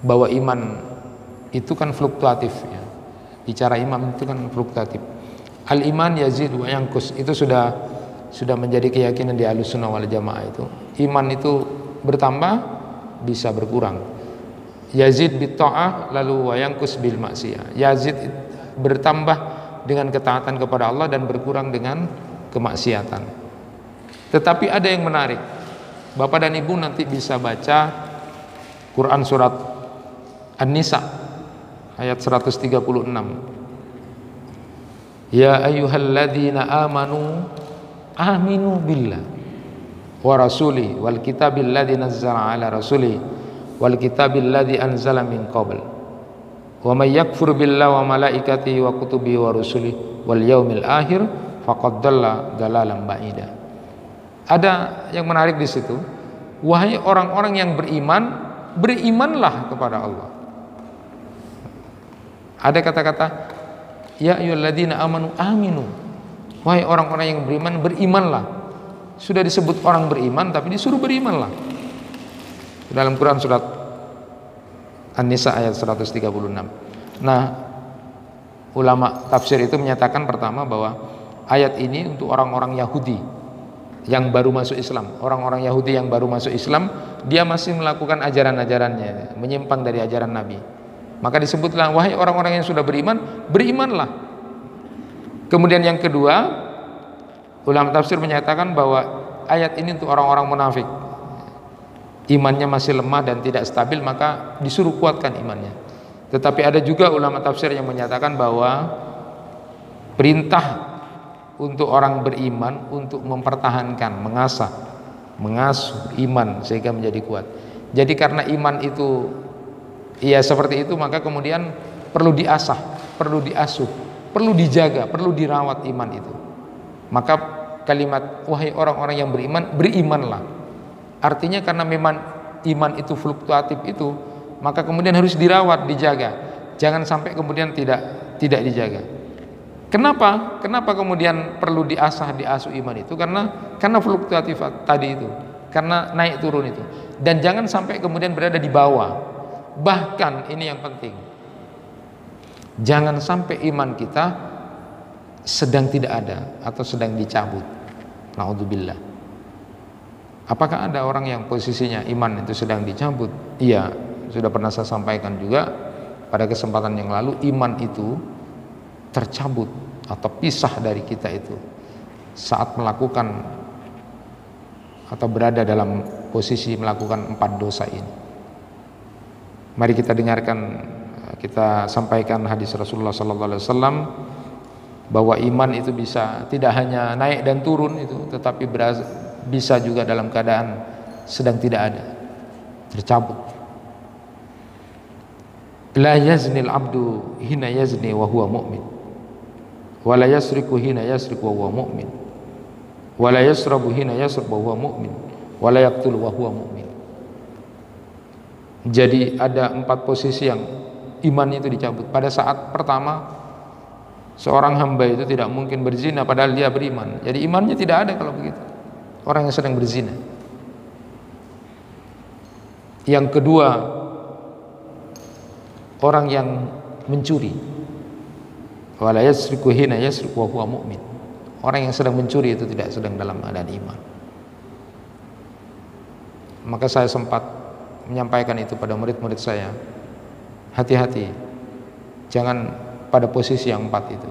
bahwa iman itu kan fluktuatif ya. Bicara iman itu kan fluktuatif. Al-iman yazid wa yanqus, itu sudah menjadi keyakinan di Ahlussunnah wal Jamaah itu. Iman itu bertambah, bisa berkurang. Yazid bit ta'ah lalu wa yanqus bil maksiyah. Yazid bertambah dengan ketaatan kepada Allah dan berkurang dengan kemaksiatan. Tetapi ada yang menarik. Bapak dan Ibu nanti bisa baca Quran surat An-Nisa ayat 136. Ya ayyuhalladzina amanu aminu billah wa rasuli wal kitabil ladzi nazzala ala rasuli wal kitabil ladzi anzala min qabl wa may yakfur billahi wa malaikatihi wa kutubihi wa rusulihi wal yaumil akhir faqad dhalla dhalalan ba'ida. Ada yang menarik di situ. Wahai orang-orang yang beriman, berimanlah kepada Allah. Ada kata-kata ya ayyuhalladzina amanu aminu. Wahai orang-orang yang beriman, berimanlah. Sudah disebut orang beriman, tapi disuruh berimanlah. Dalam Quran surat An-Nisa ayat 136. Nah, ulama tafsir itu menyatakan pertama bahwa ayat ini untuk orang-orang Yahudi yang baru masuk Islam. Orang-orang Yahudi yang baru masuk Islam, dia masih melakukan ajaran-ajarannya, menyimpang dari ajaran Nabi. Maka disebutlah wahai orang-orang yang sudah beriman, berimanlah. Kemudian yang kedua, ulama tafsir menyatakan bahwa ayat ini untuk orang-orang munafik. Imannya masih lemah dan tidak stabil, maka disuruh kuatkan imannya. Tetapi ada juga ulama tafsir yang menyatakan bahwa perintah untuk orang beriman untuk mempertahankan, mengasuh iman sehingga menjadi kuat. Jadi karena iman itu ya seperti itu, maka kemudian perlu diasah, perlu diasuh, perlu dijaga, perlu dirawat iman itu. Maka kalimat wahai orang-orang yang beriman, berimanlah. Artinya karena memang iman itu fluktuatif itu, maka kemudian harus dirawat, dijaga. Jangan sampai kemudian tidak dijaga. Kenapa kemudian perlu diasah, diasuh iman itu? Karena fluktuatif tadi itu, karena naik turun itu. Dan jangan sampai kemudian berada di bawah. Bahkan ini yang penting, jangan sampai iman kita sedang tidak ada atau sedang dicabut. Naudzubillah. Apakah ada orang yang posisinya iman itu sedang dicabut? Iya, sudah pernah saya sampaikan juga pada kesempatan yang lalu, iman itu tercabut atau pisah dari kita itu saat melakukan atau berada dalam posisi melakukan 4 dosa ini. Mari kita dengarkan, kita sampaikan hadis Rasulullah SAW bahwa iman itu bisa tidak hanya naik dan turun itu, tetapi bisa juga dalam keadaan sedang tidak ada, tercabut. La yaznil abdu hina yazni wa huwa mu'min, wa la yasriku hina yasriku wa huwa mu'min, wa la yasrabu hina yasrabu wa huwa mu'min, wa la yaqtulu wa huwa mu'min. Jadi ada 4 posisi yang iman itu dicabut. Pada saat pertama, seorang hamba itu tidak mungkin berzina padahal dia beriman. Jadi imannya tidak ada kalau begitu, orang yang sedang berzina. Yang kedua, orang yang mencuri, wala yasriku hina yasriku wa huwa mu'min. Orang yang sedang mencuri itu tidak sedang dalam keadaan iman. Maka saya sempat menyampaikan itu pada murid-murid saya, hati-hati, jangan pada posisi yang 4 itu.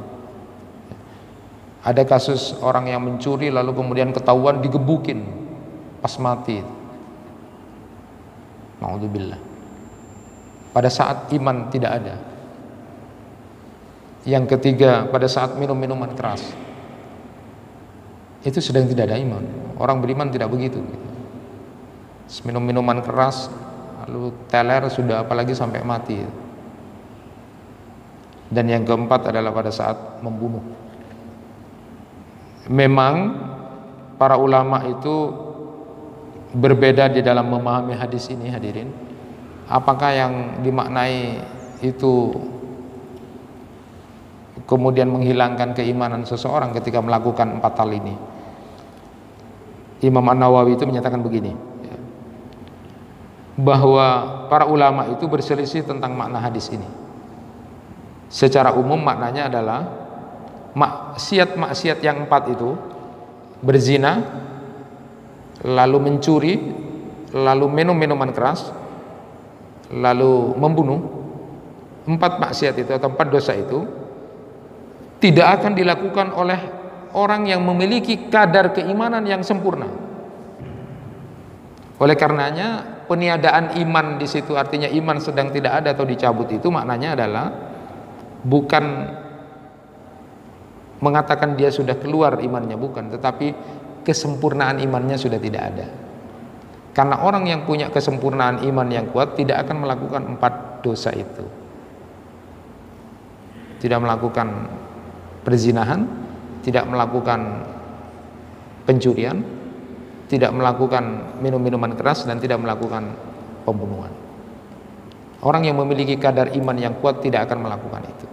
Ada kasus orang yang mencuri lalu kemudian ketahuan digebukin pas mati. Ma'udzubillah. Pada saat iman tidak ada. Yang ketiga, pada saat minum minuman keras, itu sedang tidak ada iman. Orang beriman tidak begitu. Minum minuman keras lalu teler sudah, apalagi sampai mati. Dan yang keempat adalah pada saat membunuh. Memang para ulama itu berbeda di dalam memahami hadis ini, hadirin. Apakah yang dimaknai itu kemudian menghilangkan keimanan seseorang ketika melakukan 4 hal ini? Imam An-Nawawi itu menyatakan begini, bahwa para ulama itu berselisih tentang makna hadis ini. Secara umum maknanya adalah maksiat yang 4 itu, berzina, lalu mencuri, lalu minum minuman keras, lalu membunuh. 4 maksiat itu atau 4 dosa itu tidak akan dilakukan oleh orang yang memiliki kadar keimanan yang sempurna. Oleh karenanya peniadaan iman di situ, artinya iman sedang tidak ada atau dicabut, itu maknanya adalah bukan mengatakan dia sudah keluar imannya, bukan, tetapi kesempurnaan imannya sudah tidak ada. Karena orang yang punya kesempurnaan iman yang kuat tidak akan melakukan 4 dosa itu. Tidak melakukan perzinahan, tidak melakukan pencurian, tidak melakukan minum-minuman keras, dan tidak melakukan pembunuhan. Orang yang memiliki kadar iman yang kuat tidak akan melakukan itu.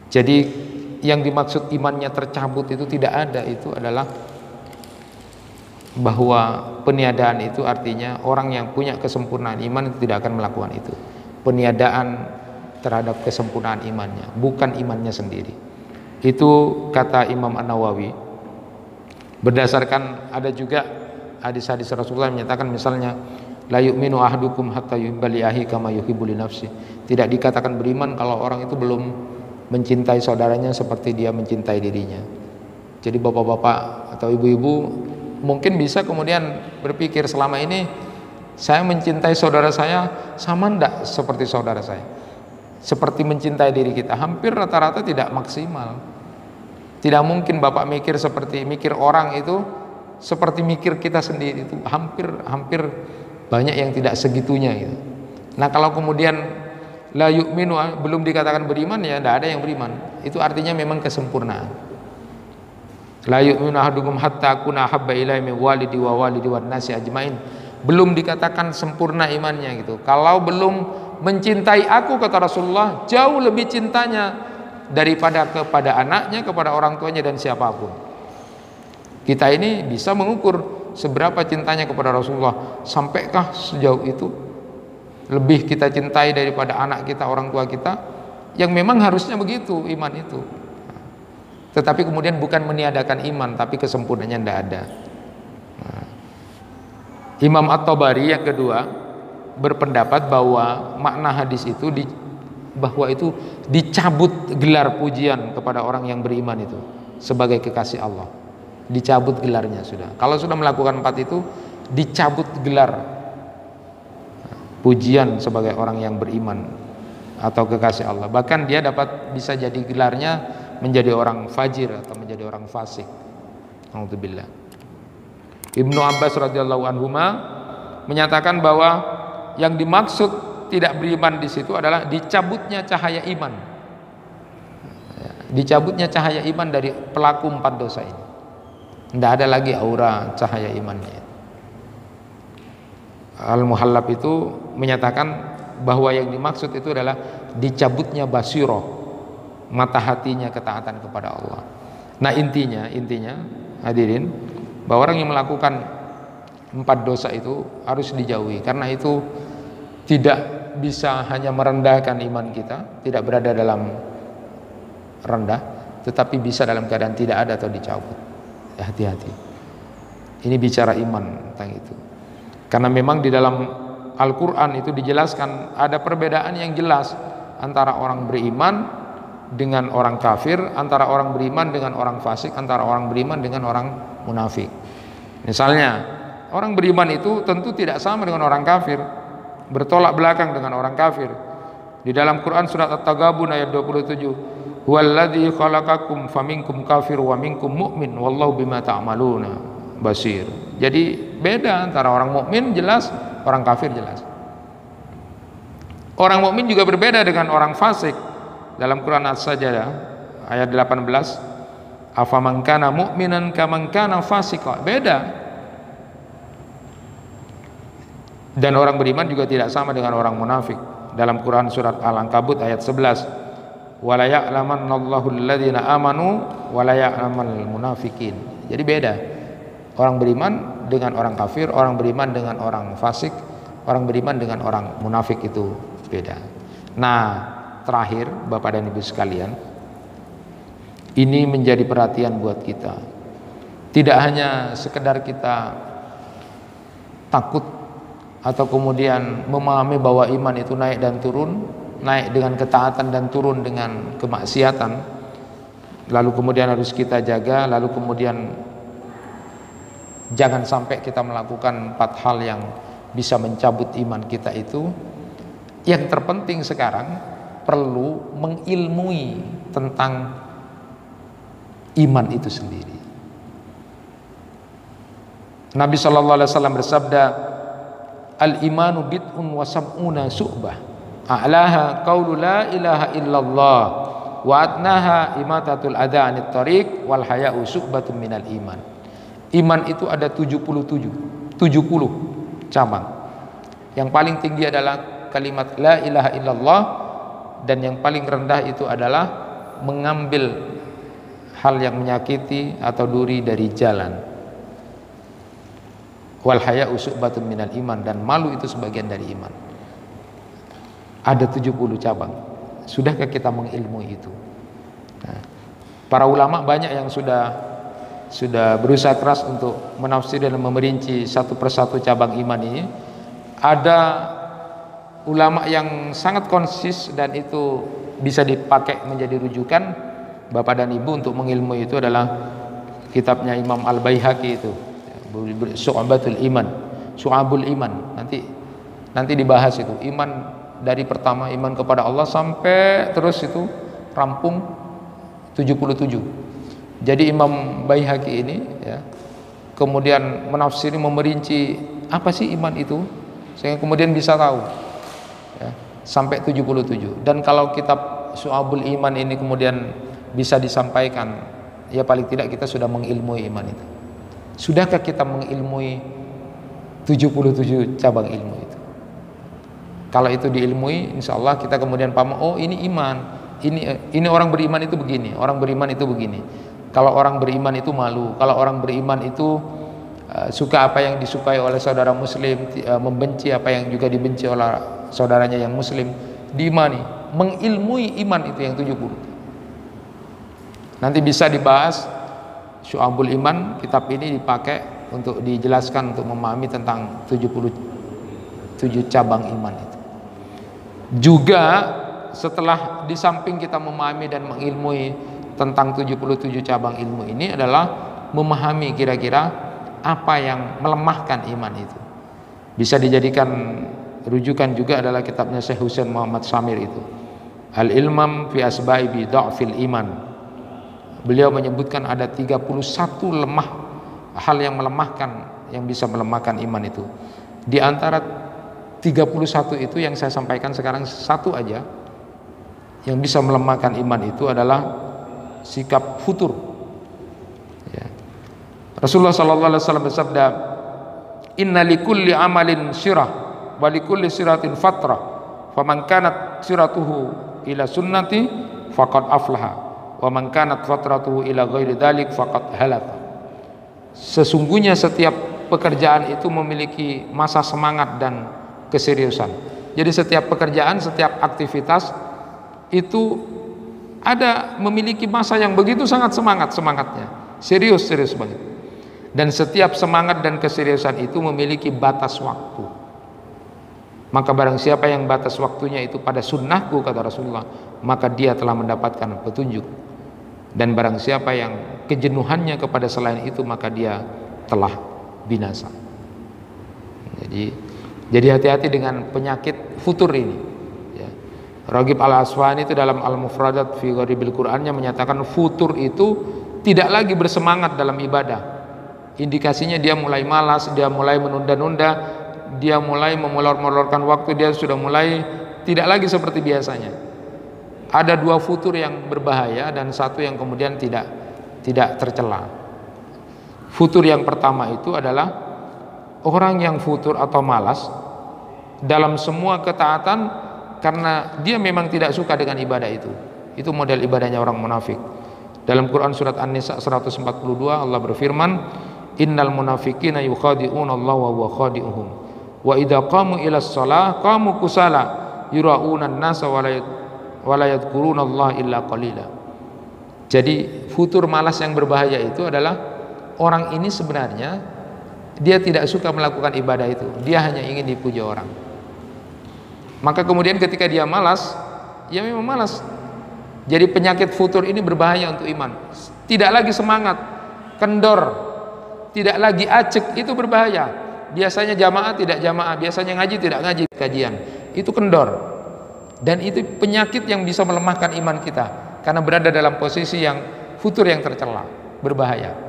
Jadi yang dimaksud imannya tercabut itu tidak ada, itu adalah bahwa peniadaan itu artinya orang yang punya kesempurnaan iman itu tidak akan melakukan itu. Peniadaan terhadap kesempurnaan imannya, bukan imannya sendiri. Itu kata Imam An-Nawawi. Berdasarkan ada juga hadis-hadis Rasulullah yang menyatakan, misalnya la yu'minu ahadukum hatta yuhibba li akhihi kama yuhibbu li nafsi. Tidak dikatakan beriman kalau orang itu belum mencintai saudaranya seperti dia mencintai dirinya. Jadi bapak-bapak atau ibu-ibu mungkin bisa kemudian berpikir, selama ini saya mencintai saudara saya sama enggak seperti saudara saya, seperti mencintai diri kita? Hampir rata-rata tidak maksimal. Tidak mungkin bapak mikir seperti mikir orang itu seperti mikir kita sendiri, itu hampir banyak yang tidak segitunya gitu. Nah, kalau kemudian la yu'minu belum dikatakan beriman, ya tidak ada yang beriman. Itu artinya memang kesempurnaan. La yu'minu ahadukum hatta akuna habba ilaihi min walidi wa walidi wan nasi ajmain. Belum dikatakan sempurna imannya gitu. Kalau belum mencintai aku, kata Rasulullah, jauh lebih cintanya daripada kepada anaknya, kepada orang tuanya, dan siapapun. Kita ini bisa mengukur seberapa cintanya kepada Rasulullah. Sampaikah sejauh itu? Lebih kita cintai daripada anak kita, orang tua kita? Yang memang harusnya begitu iman itu. Tetapi kemudian bukan meniadakan iman, tapi kesempurnaannya tidak ada. Imam At-Tabari yang kedua berpendapat bahwa makna hadis itu bahwa itu dicabut gelar pujian kepada orang yang beriman itu sebagai kekasih Allah. Dicabut gelarnya sudah. Kalau sudah melakukan 4 itu, dicabut gelar pujian sebagai orang yang beriman atau kekasih Allah. Bahkan dia bisa jadi gelarnya menjadi orang fajir atau menjadi orang fasik. Alhamdulillah. Ibnu Abbas radhiyallahu anhuma menyatakan bahwa yang dimaksud tidak beriman di situ adalah dicabutnya cahaya iman. Dicabutnya cahaya iman dari pelaku 4 dosa ini. Tidak ada lagi aura cahaya imannya. Al-Muhallab itu menyatakan bahwa yang dimaksud itu adalah dicabutnya basiroh, mata hatinya ketaatan kepada Allah. Nah intinya hadirin, bahwa orang yang melakukan 4 dosa itu harus dijauhi, karena itu tidak bisa hanya merendahkan iman kita, tidak berada dalam rendah, tetapi bisa dalam keadaan tidak ada atau dicabut. Ya, hati-hati. Ini bicara iman tentang itu. Karena memang di dalam Al-Quran itu dijelaskan ada perbedaan yang jelas antara orang beriman dengan orang kafir, antara orang beriman dengan orang fasik, antara orang beriman dengan orang munafik. Misalnya, orang beriman itu tentu tidak sama dengan orang kafir, bertolak belakang dengan orang kafir. Di dalam Quran surat At-Taghabun ayat 27, "Huwallazi khalaqakum faminkum kafir wa minkum mu'min wallahu bima ta'maluna basir." Jadi beda antara orang mukmin jelas, orang kafir jelas. Orang mukmin juga berbeda dengan orang fasik. Dalam Quran As-Sajdah ayat 18, "Afaman kana mu'minan kaman kana fasika." Beda. Dan orang beriman juga tidak sama dengan orang munafik. Dalam Quran surat Al-Ankabut ayat 11, "Wa la ya'lamannallahu alladhina amanu wa la ya'lamal munafiqin." Jadi beda. Orang beriman dengan orang kafir, orang beriman dengan orang fasik, orang beriman dengan orang munafik itu beda. Nah, terakhir Bapak dan Ibu sekalian, ini menjadi perhatian buat kita. Tidak hanya sekedar kita takut atau kemudian memahami bahwa iman itu naik dan turun, naik dengan ketaatan dan turun dengan kemaksiatan, lalu kemudian harus kita jaga, lalu kemudian jangan sampai kita melakukan 4 hal yang bisa mencabut iman kita itu. Yang terpenting sekarang perlu mengilmui tentang iman itu sendiri. Nabi SAW bersabda, "Al-imanu bid'un wa sab'una su'bah, a'laha qaulu la ilaha illallah wa adnaha imatatul adha 'anit thariq wal haya'u su'batun minal iman." Iman itu ada 70 cabang. Yang paling tinggi adalah kalimat la ilaha illallah, dan yang paling rendah itu adalah mengambil hal yang menyakiti atau duri dari jalan. Wal haya'u su'batun minal iman, dan malu itu sebagian dari iman. Ada 70 cabang. Sudahkah kita mengilmui itu? Nah, para ulama banyak yang sudah berusaha keras untuk menafsir dan memerinci satu persatu cabang iman ini. Ada ulama yang sangat konsis dan itu bisa dipakai menjadi rujukan Bapak dan Ibu untuk mengilmui itu adalah kitabnya Imam Al-Baihaqi itu, Syu'abul Iman. Nanti dibahas itu iman dari pertama iman kepada Allah sampai terus itu rampung 77. Jadi Imam Baihaqi ini ya, kemudian menafsiri, memerinci apa sih iman itu sehingga kemudian bisa tahu ya, sampai 77. Dan kalau kitab Syu'abul Iman ini kemudian bisa disampaikan, ya paling tidak kita sudah mengilmui iman itu. Sudahkah kita mengilmui 77 cabang ilmu itu? Kalau itu diilmui, insya Allah kita kemudian paham, oh ini iman, ini orang beriman itu begini, orang beriman itu begini. Kalau orang beriman itu malu, kalau orang beriman itu suka apa yang disukai oleh saudara muslim, membenci apa yang juga dibenci oleh saudaranya yang muslim, diimani, mengilmui iman itu yang 70. Nanti bisa dibahas Syu'abul Iman, kitab ini dipakai untuk dijelaskan, untuk memahami tentang 70 cabang iman itu. Juga setelah di samping kita memahami dan mengilmui tentang 77 cabang ilmu ini adalah memahami kira-kira apa yang melemahkan iman itu. Bisa dijadikan rujukan juga adalah kitabnya Syekh Husain Muhammad Samir itu, Al-Ilmam fi Asbabi Dha'fil Iman. Beliau menyebutkan ada 31 hal yang melemahkan, yang bisa melemahkan iman itu. Di antara 31 itu yang saya sampaikan sekarang satu aja yang bisa melemahkan iman itu adalah sikap futur. Ya. Rasulullah sallallahu alaihi wasallam bersabda, "Inna likulli amalin syirah wa likulli syiratin fatrah. Faman kanat syiratuhu ila sunnati faqad aflaha wa man kanat fatratuhu ila ghairi dzalik faqad halaka." Sesungguhnya setiap pekerjaan itu memiliki masa semangat dan keseriusan. Jadi setiap pekerjaan, setiap aktivitas itu ada memiliki masa yang begitu sangat semangatnya, serius banget. Dan setiap semangat dan keseriusan itu memiliki batas waktu. Maka barang siapa yang batas waktunya itu pada sunnahku, kata Rasulullah, maka dia telah mendapatkan petunjuk. Dan barang siapa yang kejenuhannya kepada selain itu, maka dia telah binasa. Jadi hati-hati dengan penyakit futur ini. Ya. Raghib Al-Aswani itu dalam Al-Mufradat fi Gharibil Qur'annya menyatakan futur itu tidak lagi bersemangat dalam ibadah. Indikasinya dia mulai malas, dia mulai menunda-nunda, dia mulai memolor-molorkan waktu, dia sudah mulai tidak lagi seperti biasanya. Ada dua futur yang berbahaya dan satu yang kemudian tidak tercela. Futur yang pertama itu adalah orang yang futur atau malas dalam semua ketaatan karena dia memang tidak suka dengan ibadah itu. Itu model ibadahnya orang munafik. Dalam Quran surat An-Nisa 142 Allah berfirman, "Innal munafiqina yukhadi'una Allah wa huwa khadi'uhum. Wa idza qamu ila shalah qamu kusala yura'una an-nasa wa la yadhkuruna Allah illa qalila." Jadi futur malas yang berbahaya itu adalah orang ini sebenarnya dia tidak suka melakukan ibadah itu, dia hanya ingin dipuji orang. Maka kemudian ketika dia malas, ya memang malas. Jadi penyakit futur ini berbahaya untuk iman. Tidak lagi semangat, kendor, tidak lagi acek, itu berbahaya. Biasanya jamaah tidak jamaah, biasanya ngaji tidak ngaji kajian, itu kendor. Dan itu penyakit yang bisa melemahkan iman kita karena berada dalam posisi yang futur yang tercela, berbahaya.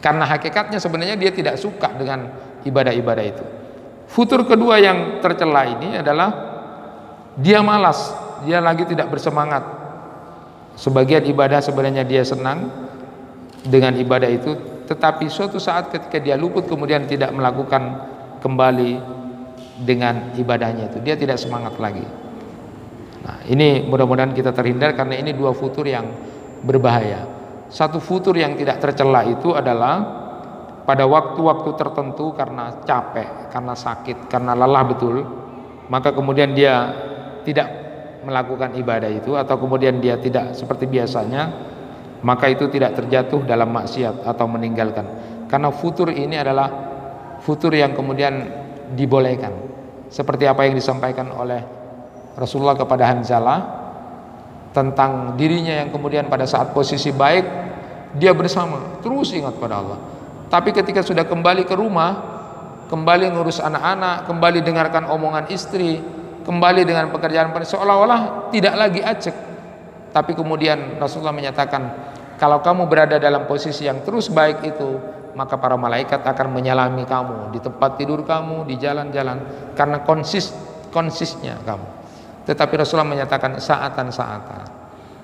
Karena hakikatnya sebenarnya dia tidak suka dengan ibadah-ibadah itu. Futur kedua yang tercela ini adalah dia malas, dia lagi tidak bersemangat. Sebagian ibadah sebenarnya dia senang dengan ibadah itu, tetapi suatu saat ketika dia luput kemudian tidak melakukan kembali dengan ibadahnya itu, dia tidak semangat lagi. Nah, ini mudah-mudahan kita terhindar karena ini dua futur yang berbahaya. Satu futur yang tidak tercela itu adalah pada waktu-waktu tertentu karena capek, karena sakit, karena lelah betul, maka kemudian dia tidak melakukan ibadah itu atau kemudian dia tidak seperti biasanya, maka itu tidak terjatuh dalam maksiat atau meninggalkan. Karena futur ini adalah futur yang kemudian dibolehkan. Seperti apa yang disampaikan oleh Rasulullah kepada Hanzalah tentang dirinya yang kemudian pada saat posisi baik dia bersama terus ingat pada Allah, tapi ketika sudah kembali ke rumah, kembali ngurus anak-anak, kembali dengarkan omongan istri, kembali dengan pekerjaan seolah-olah tidak lagi acek. Tapi kemudian Rasulullah menyatakan, kalau kamu berada dalam posisi yang terus baik itu, maka para malaikat akan menyalami kamu di tempat tidur kamu, di jalan-jalan, karena konsisnya kamu. Tetapi Rasulullah menyatakan saatan-saatan.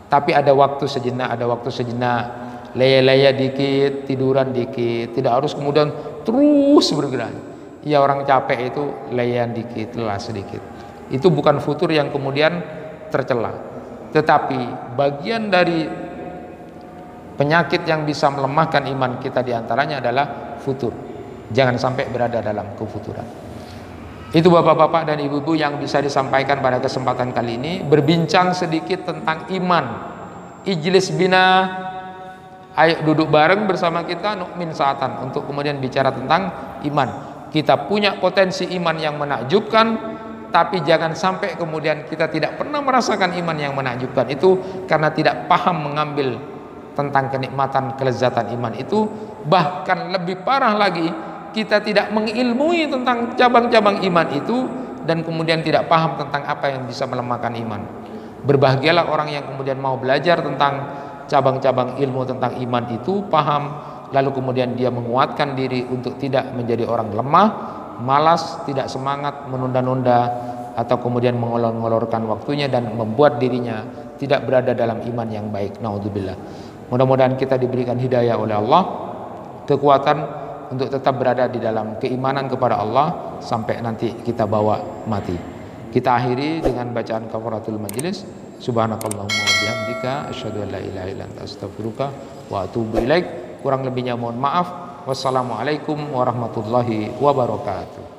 Tapi ada waktu sejenak, laya-laya dikit, tiduran dikit, tidak harus kemudian terus bergerak. Ya orang capek itu layan dikit, lelah sedikit. Itu bukan futur yang kemudian tercela. Tetapi bagian dari penyakit yang bisa melemahkan iman kita diantaranya adalah futur. Jangan sampai berada dalam kefuturan. Itu bapak-bapak dan ibu-ibu yang bisa disampaikan pada kesempatan kali ini, berbincang sedikit tentang iman. Ijlis bina, ayo duduk bareng bersama kita, nu'min saatan, untuk kemudian bicara tentang iman. Kita punya potensi iman yang menakjubkan, tapi jangan sampai kemudian kita tidak pernah merasakan iman yang menakjubkan itu karena tidak paham mengambil tentang kenikmatan kelezatan iman itu. Bahkan lebih parah lagi, kita tidak mengilmui tentang cabang-cabang iman itu dan kemudian tidak paham tentang apa yang bisa melemahkan iman. Berbahagialah orang yang kemudian mau belajar tentang cabang-cabang ilmu tentang iman itu, paham, lalu kemudian dia menguatkan diri untuk tidak menjadi orang lemah, malas, tidak semangat, menunda-nunda, atau kemudian mengolor-ngolorkan waktunya dan membuat dirinya tidak berada dalam iman yang baik. Naudzubillah. Mudah-mudahan kita diberikan hidayah oleh Allah, kekuatan untuk tetap berada di dalam keimanan kepada Allah sampai nanti kita bawa mati. Kita akhiri dengan bacaan kafaratul majlis. Subhanakallahumma wa bihamdika asyhadu an la ilaha illa anta astaghfiruka wa atubu ilaik. Kurang lebihnya mohon maaf. Wassalamualaikum warahmatullahi wabarakatuh.